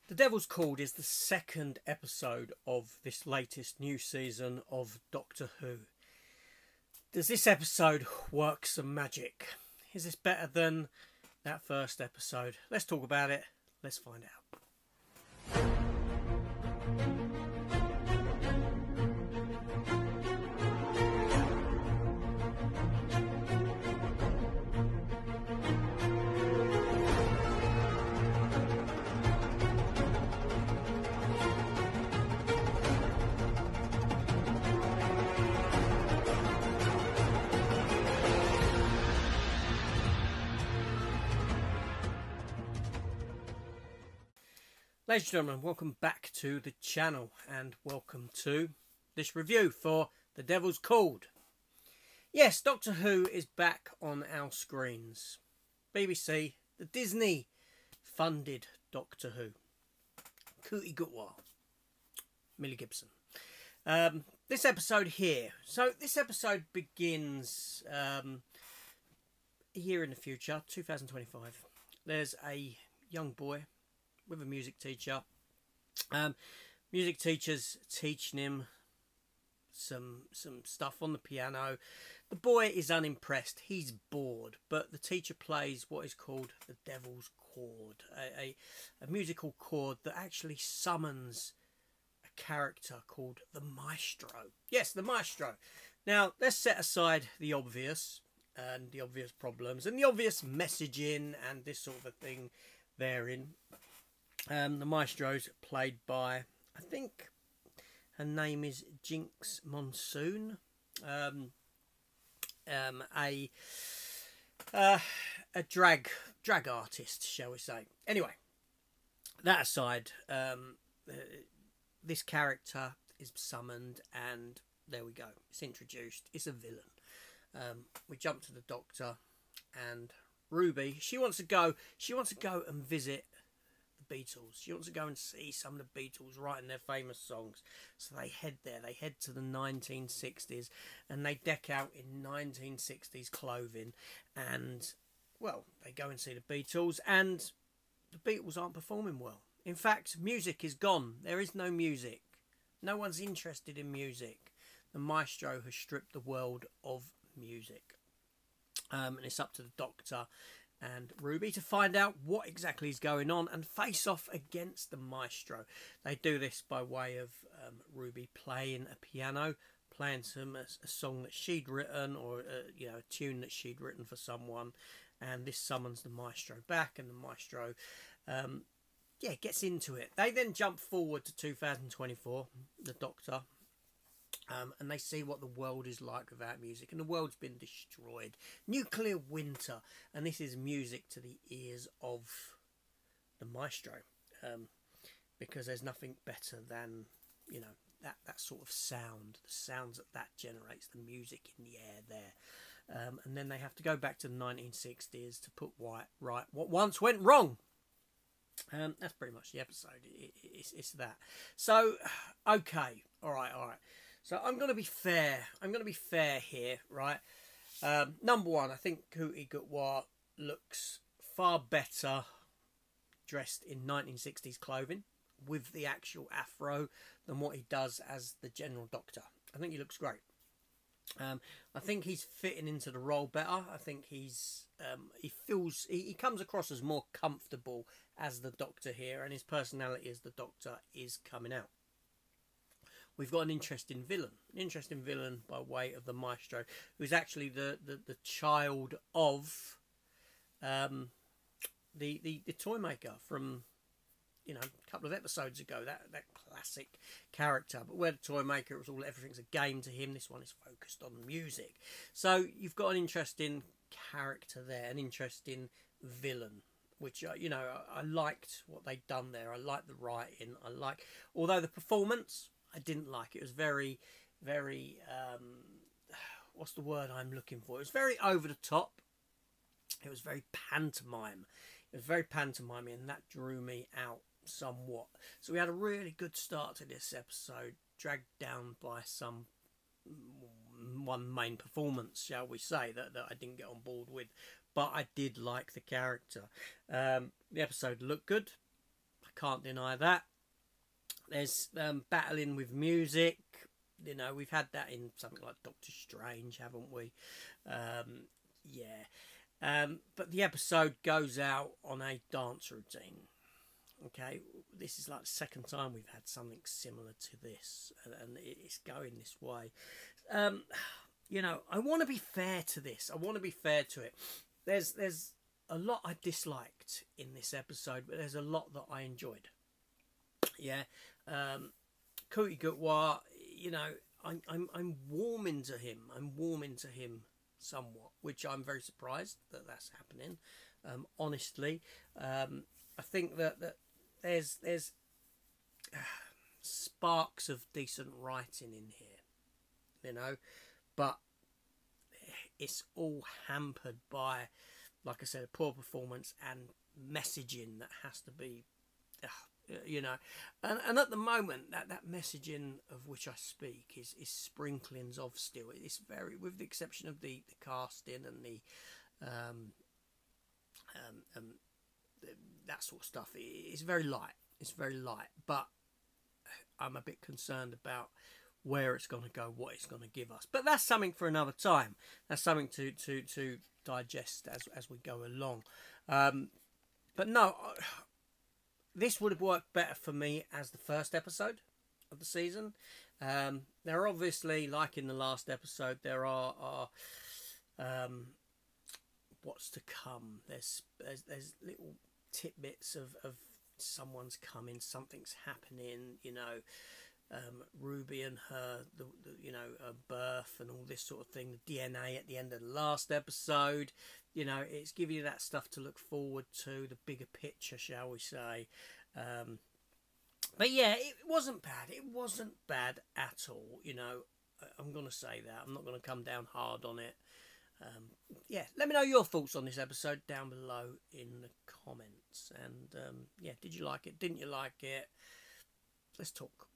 The Devil's Chord is the second episode of this latest new season of Doctor Who. Does this episode work some magic? Is this better than that first episode? Let's talk about it. Let's find out. Ladies and gentlemen, welcome back to the channel and welcome to this review for The Devil's Chord. Yes, Doctor Who is back on our screens. BBC, the Disney funded Doctor Who. Cootie Gutwar, Millie Gibson. This episode here. So this episode begins a year in the future, 2025. There's a young boy with a music teacher. Music teacher's teaching him some stuff on the piano. The boy is unimpressed. He's bored, but the teacher plays what is called the Devil's Chord, a musical chord that actually summons a character called the Maestro. Yes, the Maestro. Now, let's set aside the obvious and the obvious problems and the obvious messaging and this sort of a thing therein. The Maestro's played by, I think her name is Jinx Monsoon, a drag artist, shall we say. Anyway, that aside, this character is summoned, and there we go. It's introduced. It's a villain. We jump to the Doctor and Ruby. She wants to go and visit Beatles. She wants to go and see some of the Beatles writing their famous songs. So they head there. They head to the 1960s and they deck out in 1960s clothing. And, well, they go and see the Beatles, and the Beatles aren't performing well. In fact, music is gone. There is no music. No one's interested in music. The Maestro has stripped the world of music. And it's up to the Doctor and Ruby to find out what exactly is going on and face off against the Maestro. They do this by way of Ruby playing a piano, playing a song that she'd written, or a tune that she'd written for someone, and this summons the Maestro back, and the Maestro gets into it. They then jump forward to 2024, the Doctor. And they see what the world is like without music, and the world's been destroyed. Nuclear winter, and this is music to the ears of the Maestro, because there's nothing better than that sort of sound, the sounds that generates, the music in the air there. And then they have to go back to the 1960s to put right what once went wrong. That's pretty much the episode. It's that. So, okay, all right. So I'm going to be fair. Here, right? Number one, I think Cootie Gutwar looks far better dressed in 1960s clothing with the actual afro than what he does as the General Doctor. I think he looks great. I think he's fitting into the role better. I think he comes across as more comfortable as the Doctor here, and his personality as the Doctor is coming out. We've got an interesting villain by way of the Maestro, who's actually the child of the toy maker from a couple of episodes ago. That classic character, but where the toy maker was everything's a game to him. This one is focused on music. So you've got an interesting character there, an interesting villain. Which I liked what they'd done there. I liked the writing. Although the performance, I didn't like. It was very, very, what's the word I'm looking for? It was very over the top. It was very pantomime. It was very pantomimey, and that drew me out somewhat. So we had a really good start to this episode, dragged down by one main performance, shall we say, that I didn't get on board with. But I did like the character. The episode looked good. I Can't deny that. There's battling with music. You know, we've had that in something like Doctor Strange, haven't we? But the episode goes out on a dance routine. Okay, this is like the second time we've had something similar to this, and it's going this way. You know, I want to be fair to this. I want to be fair to it. There's a lot I disliked in this episode, but there's a lot that I enjoyed. Yeah, Kuti Gutwa, you know, I'm warming to him. I'm warming to him somewhat, which I'm very surprised that that's happening. Honestly, I think that there's sparks of decent writing in here, you know, but it's all hampered by, like I said, a poor performance and messaging that has to be, you know, and at the moment that messaging of which I speak is sprinklings of still. It's very, with the exception of the casting and the that sort of stuff, it's very light. It's very light, but I'm a bit concerned about where it's going to go, what it's going to give us. But that's something for another time. That's something to digest as we go along. But no, this would have worked better for me as the first episode of the season. There are obviously, like in the last episode, there are what's to come. There's little tidbits of someone's coming, something's happening, you know. Ruby and her, you know, her birth and all this sort of thing, the DNA at the end of the last episode, you know, it's giving you that stuff to look forward to, the bigger picture, shall we say. But yeah, it wasn't bad. It wasn't bad at all, you know. I'm going to say that. I'm not going to come down hard on it. Yeah, let me know your thoughts on this episode down below in the comments. And yeah, did you like it? Didn't you like it? Let's talk.